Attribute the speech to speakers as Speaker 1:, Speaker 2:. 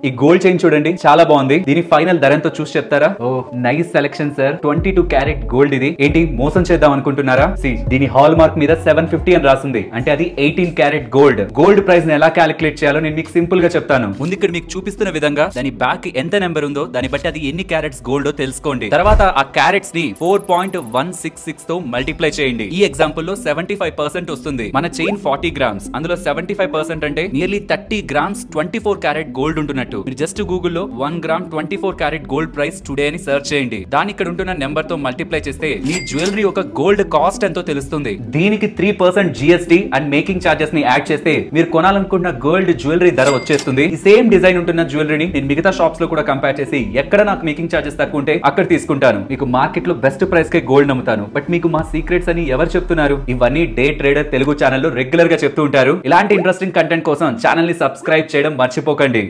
Speaker 1: ఈ gold chain చూడండి, చాలా బాగుంది. దీని ఫైనల్ ధర ఎంతో చూసి చెప్తారా? Oh nice selection sir. 22 carat gold. ఇది ఏంటి మోసం చేద్దాం అనుకుంటున్నారా? దీని హాల్ మార్క్ మీద 750 అని రాసింది, అంటే అది 18 క్యారెట్ గోల్డ్. గోల్డ్ ప్రైస్ ని ఎలా క్యాలిక్యులేట్ చేయాలో నేను మీకు సింపుల్ గా చెప్తాను. ముందు ఇక్కడ మీకు చూపిస్తున్న విధంగా దాని బ్యాక్ ఎంత నెంబర్ ఉందో దాన్ని బట్టి అది ఎన్ని క్యారెట్స్ గోల్డ్ తెలుసుకోండి. తర్వాత ఆ క్యారెట్స్ ని 4.166 తో మల్టిప్లై చేయండి. ఈ ఎగ్జాంపుల్ లో 75% వస్తుంది. మన చైన్ 40 గ్రామ్స్, అందులో 75% అంటే నియర్లీ 30 గ్రామ్స్ 24 క్యారెట్ గోల్డ్ ఉంటున్నట్టు. మీరు జస్ట్ గూగుల్లో 1 gram 24 carat gold price today అని సర్చ్ చేయండి. దాని ఇక్కడ ఉంటున్న నెంబర్ తో మల్టిప్లై చేస్తే మీ జ్యువెలరీ ఒక గోల్డ్ కాస్ట్ ఎంతో తెలుస్తుంది. దీనికి 3% GST అండ్ మేకింగ్ చార్జెస్ ని యాడ్ చేస్తే మీరు కొనాలనుకున్న గోల్డ్ జ్యువెలరీ ధర వచ్చేస్తుంది. ఈ సేమ్ డిజైన్ ఉంటున్న జ్యువెలరీని నేను మిగతా షాప్స్ లో కూడా కంపేర్ చేసి ఎక్కడ నాకు మేకింగ్ చార్జెస్ తక్కువ ఉంటే అక్కడ తీసుకుంటాను. మీకు మార్కెట్ లో బెస్ట్ ప్రైస్ కే గోల్డ్ నమ్ముతాను. బట్ మీకు మా సీక్రెట్స్ అని ఎవరు చెప్తున్నారు? ఇవన్నీ డే ట్రేడర్ తెలుగు ఛానల్ లో రెగ్యులర్ గా చెప్తూ ఉంటారు. ఇలాంటి ఇంట్రెస్టింగ్ కంటెంట్ కోసం ఛానల్ ని సబ్స్క్రైబ్ చేయడం మర్చిపోకండి.